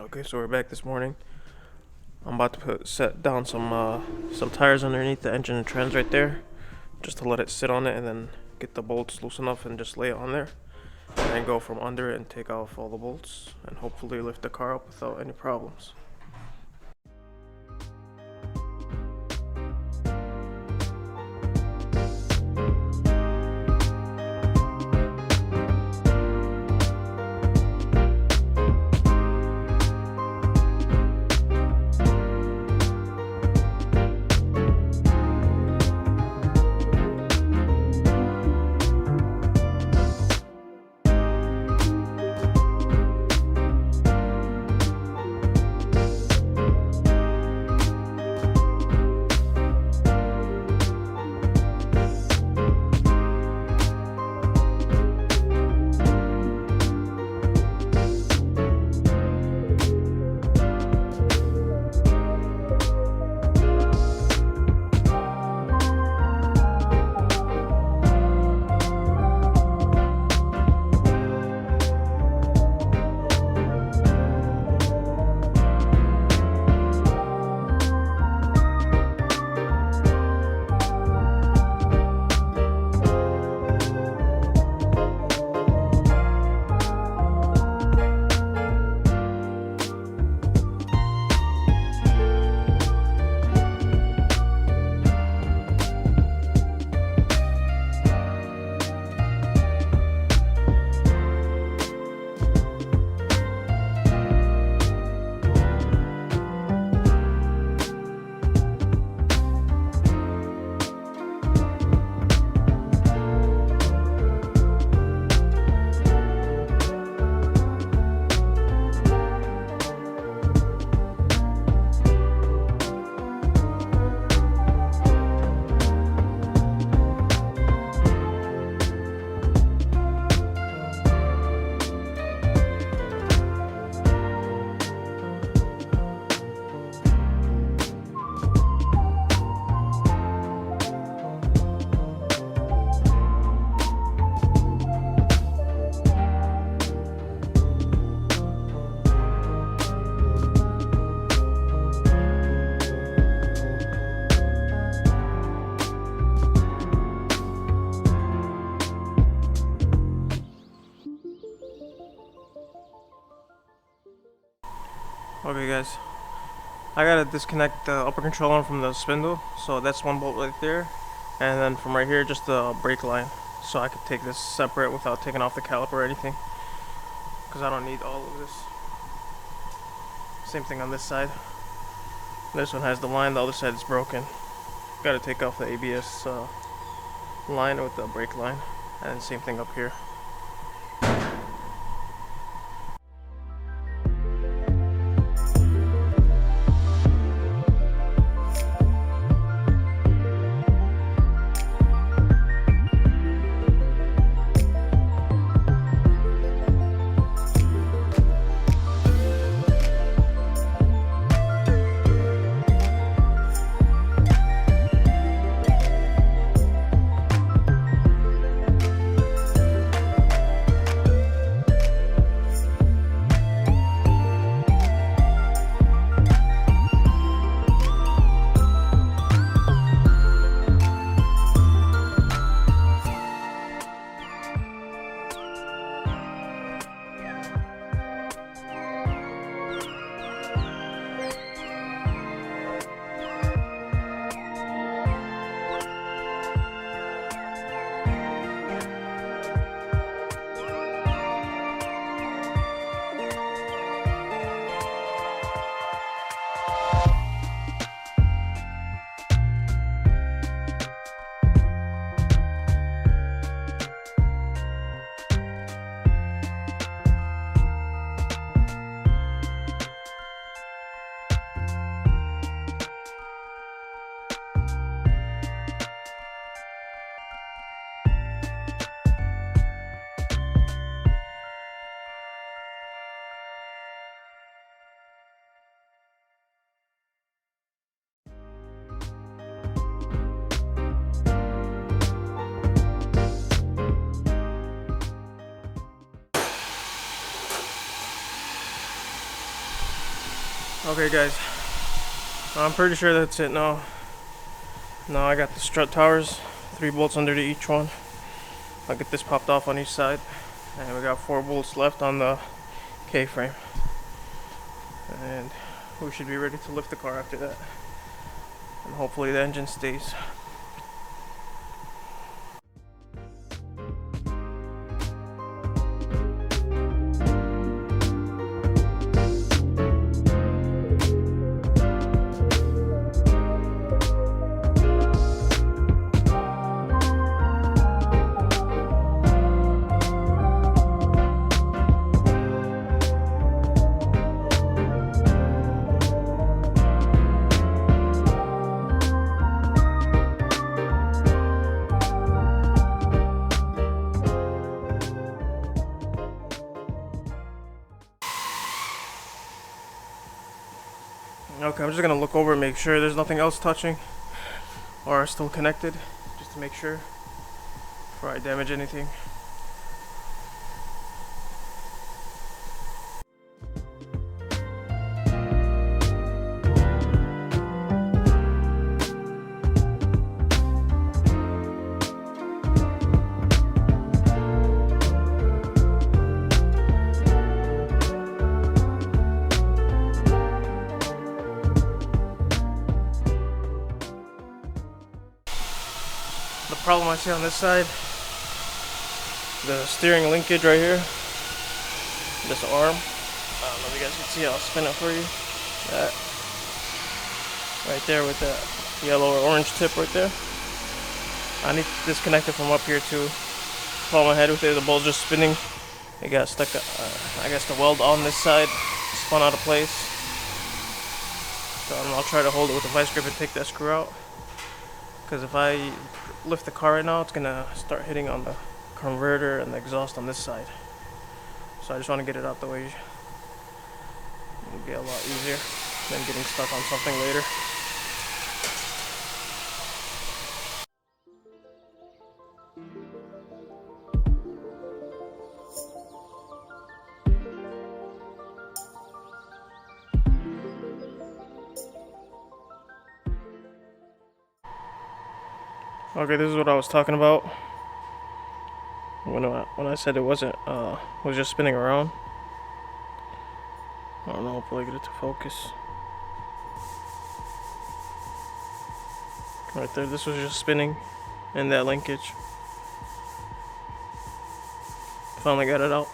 Okay, so we're back this morning. I'm about to set down some tires underneath the engine and trans right there, just to let it sit on it and then get the bolts loose enough and just lay it on there, and then go from under it and take off all the bolts and hopefully lift the car up without any problems. Okay guys, I gotta disconnect the upper control arm from the spindle, so that's one bolt right there, and then from right here just the brake line, so I could take this separate without taking off the caliper or anything, because I don't need all of this. Same thing on this side. This one has the line, the other side is broken. Gotta take off the ABS line with the brake line, and then same thing up here. Okay guys, I'm pretty sure that's it now. Now I got the strut towers, 3 bolts under to each one. I'll get this popped off on each side. And we got 4 bolts left on the K-frame. And we should be ready to lift the car after that. And hopefully the engine stays. Okay, I'm just gonna look over and make sure there's nothing else touching or still connected, just to make sure before I damage anything. The problem I see on this side, the steering linkage right here, this arm, I don't know if you guys can see, I'll spin it for you. That right there with that yellow or orange tip right there. I need to disconnect it from up here too. Problem I had with it, the ball's just spinning. It got stuck, I guess the weld on this side spun out of place. So I'll try to hold it with a vice grip and take that screw out. Because if I lift the car right now, it's gonna start hitting on the converter and the exhaust on this side. So I just want to get it out the way. It'll be a lot easier than getting stuck on something later. Okay, this is what I was talking about when I said it wasn't was just spinning around. I don't know, I'll probably get it to focus. Right there, this was just spinning in that linkage. Finally got it out.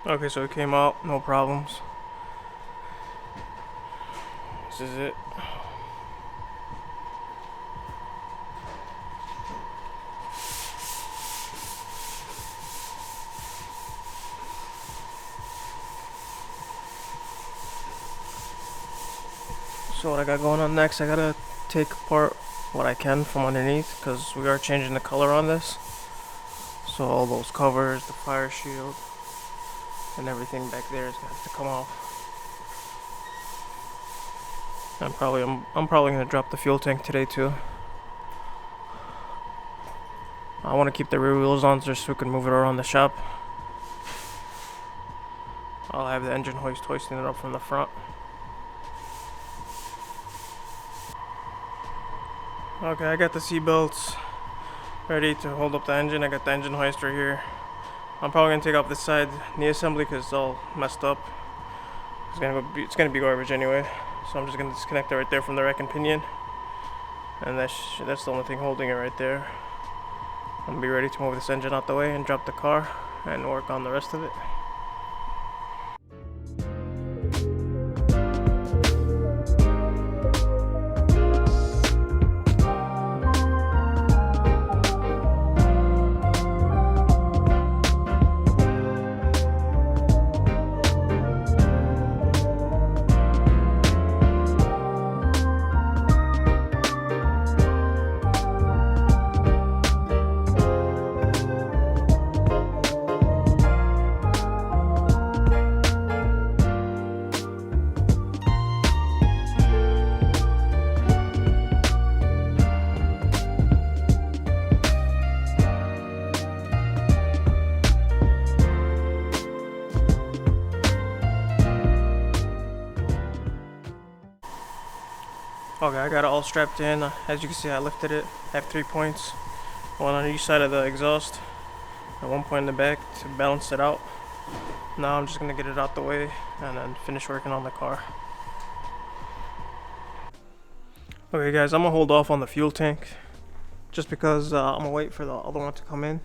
Okay, so it came out, no problems. This is it. So what I got going on next, I gotta take apart what I can from underneath, because we are changing the color on this. So all those covers, the fire shield, and everything back there is gonna have to come off. I'm probably gonna drop the fuel tank today too. I want to keep the rear wheels on just so we can move it around the shop. I'll have the engine hoisting it up from the front. Okay, I got the seat belts ready to hold up the engine. I got the engine hoist right here. I'm probably gonna take off this side knee assembly because it's all messed up. It's gonna be garbage anyway. So I'm just gonna disconnect it right there from the rack and pinion, and that's the only thing holding it right there. I'm gonna be ready to move this engine out the way and drop the car and work on the rest of it. Okay, I got it all strapped in. As you can see, I lifted it. I have 3 points, one on each side of the exhaust and 1 point in the back to balance it out. Now I'm just gonna get it out the way and then finish working on the car. Okay guys, I'm gonna hold off on the fuel tank just because I'm gonna wait for the other one to come in.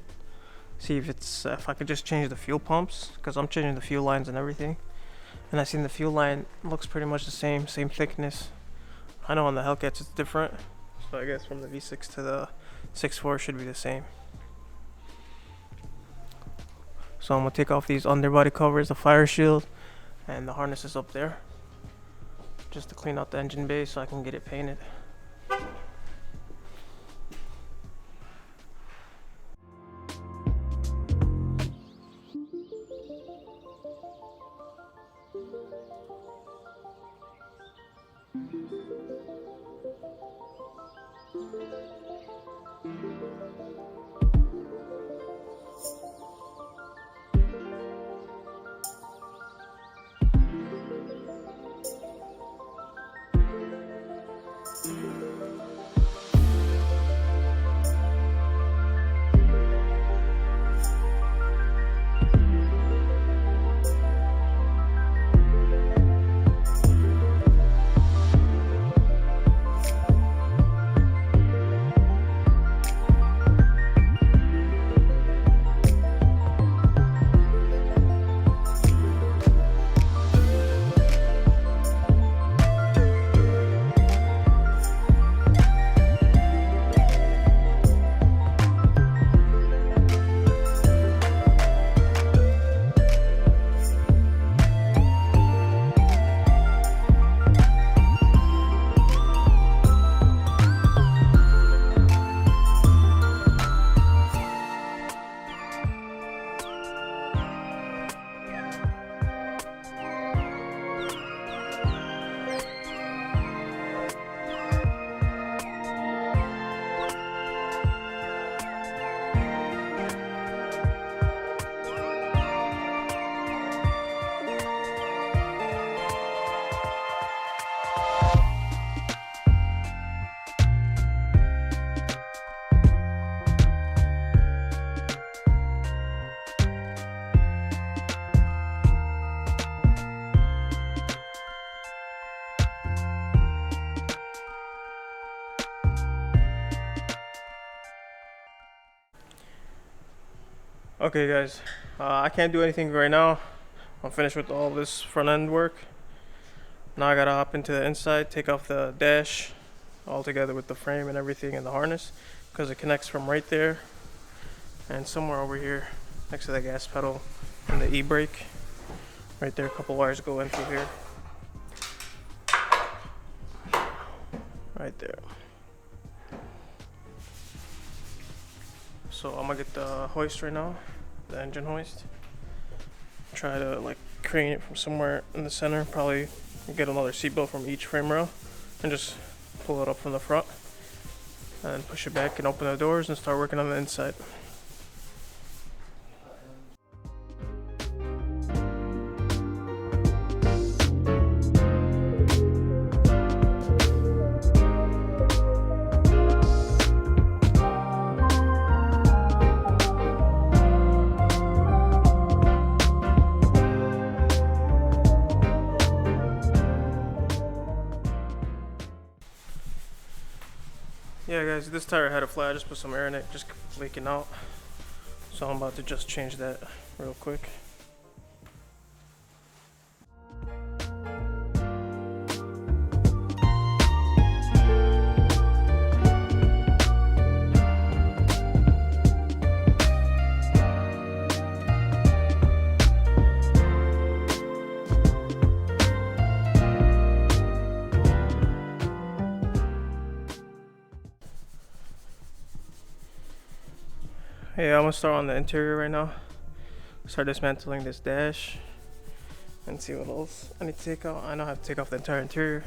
See if I could just change the fuel pumps, because I'm changing the fuel lines and everything. And I seen the fuel line looks pretty much the same thickness. I know on the Hellcats it's different, so I guess from the V6 to the 6.4 should be the same. So I'm gonna take off these underbody covers, the fire shield, and the harness is up there, just to clean out the engine bay so I can get it painted. Okay guys, I can't do anything right now. I'm finished with all this front end work. Now I gotta hop into the inside, take off the dash all together with the frame and everything and the harness, because it connects from right there and somewhere over here next to the gas pedal and the e-brake. Right there, a couple wires go in through here. Right there. So I'm gonna get the hoist right now, the engine hoist. Try to like crane it from somewhere in the center, probably get another seatbelt from each frame rail and just pull it up from the front and push it back and open the doors and start working on the inside. Yeah guys, this tire had a flat. I just put some air in it, just leaking out. So I'm about to just change that real quick. Hey, I'm gonna start on the interior right now. Start dismantling this dash and see what else I need to take out. I know I have to take off the entire interior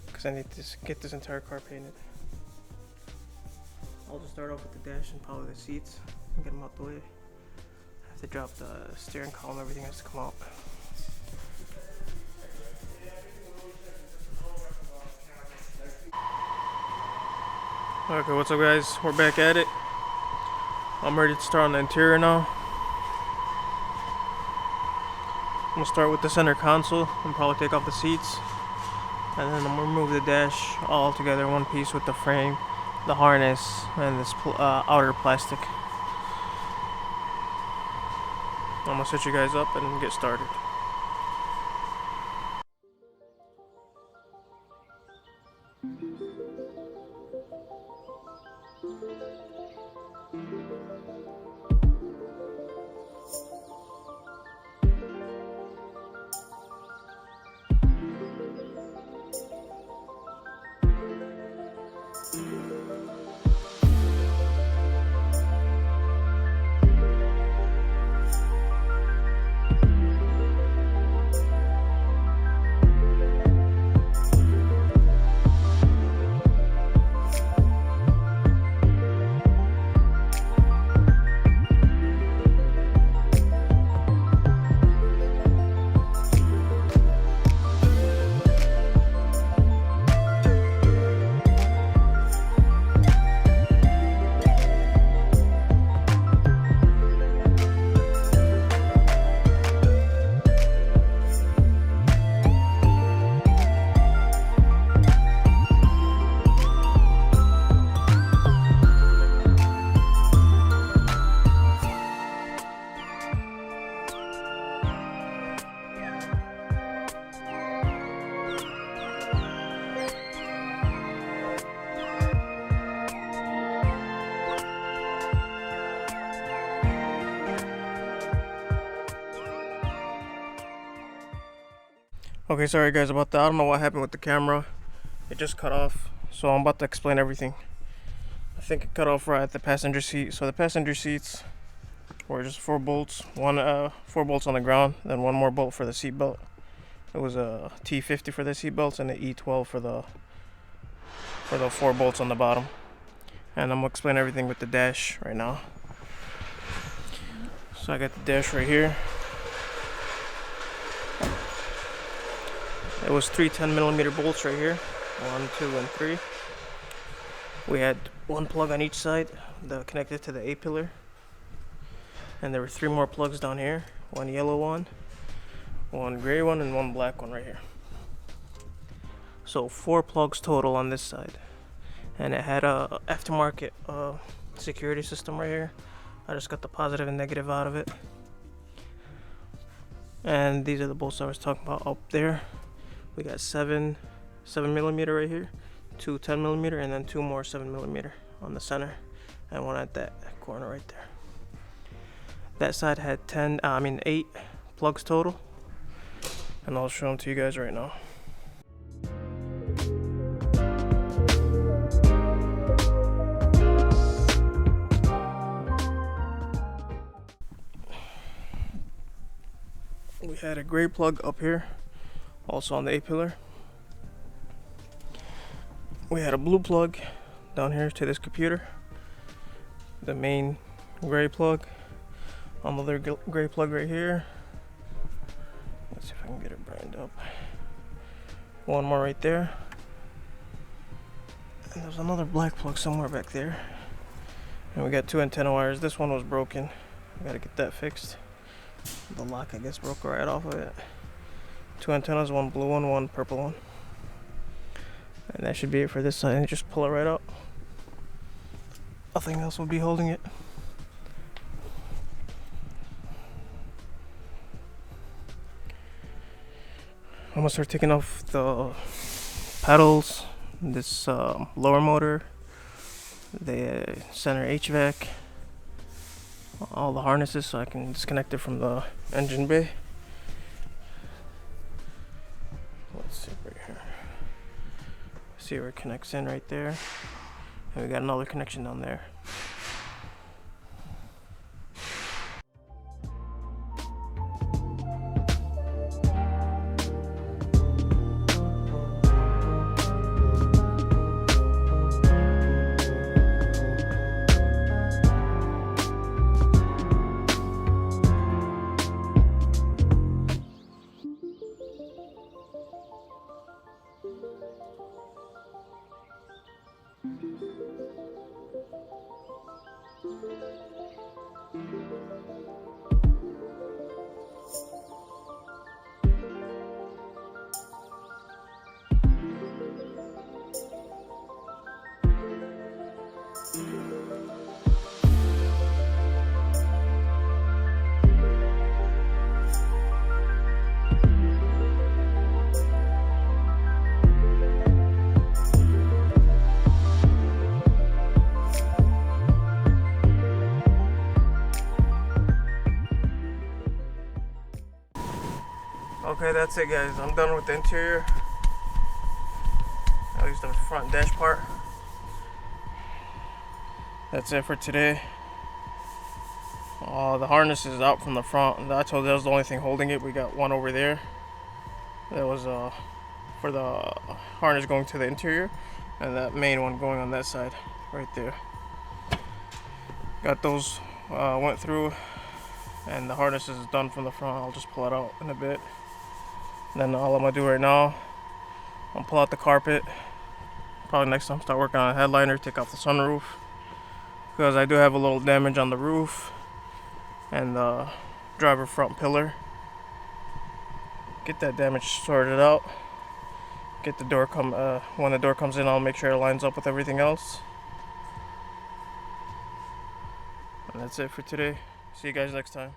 because I need to get this entire car painted. I'll just start off with the dash and probably the seats and get them out the way. I have to drop the steering column, everything has to come out. Okay, what's up guys? We're back at it. I'm ready to start on the interior now. I'm gonna start with the center console and probably take off the seats. And then I'm gonna remove the dash all together in one piece with the frame, the harness, and this outer plastic. I'm gonna set you guys up and get started. Okay, sorry guys about that. I don't know what happened with the camera. It just cut off. So I'm about to explain everything. I think it cut off right at the passenger seat. So the passenger seats were just 4 bolts. 4 bolts on the ground, then 1 more bolt for the seat belt. It was a T50 for the seat belts and an E12 for the 4 bolts on the bottom. And I'm gonna explain everything with the dash right now. So I got the dash right here. It was 3 10mm bolts right here, 1, 2, and 3. We had 1 plug on each side that connected to the A pillar, and there were 3 more plugs down here, 1 yellow one, 1 gray one, and 1 black one right here. So 4 plugs total on this side, and it had a aftermarket security system right here. I just got the positive and negative out of it, and these are the bolts I was talking about up there. We got 7mm right here, 2 10mm, and then 2 more 7mm on the center, and 1 at that corner right there. That side had 8 plugs total, and I'll show them to you guys right now. We had a gray plug up here, also on the A pillar. We had a blue plug down here to this computer, the main gray plug, another gray plug right here. Let's see if I can get it burned up. 1 more right there, and there's another black plug somewhere back there. And we got 2 antenna wires. This one was broken, I gotta get that fixed. The lock, I guess, broke right off of it. 2 antennas, 1 blue one, 1 purple one. And that should be it for this side. And just pull it right out. Nothing else will be holding it. I'm gonna start taking off the pedals, this lower motor, the center HVAC, all the harnesses, so I can disconnect it from the engine bay. Let's see right here. See where it connects in right there. And we got another connection down there. Okay, that's it guys. I'm done with the interior. At least the front dash part. That's it for today. The harness is out from the front. I told you that was the only thing holding it. We got one over there. That was for the harness going to the interior, and that main one going on that side, right there. Got those went through, and the harness is done from the front. I'll just pull it out in a bit. Then all I'm gonna do right now, I'll pull out the carpet. Probably next time start working on a headliner, take off the sunroof, because I do have a little damage on the roof and the driver front pillar. Get that damage sorted out. Get the door when the door comes in, I'll make sure it lines up with everything else. And that's it for today. See you guys next time.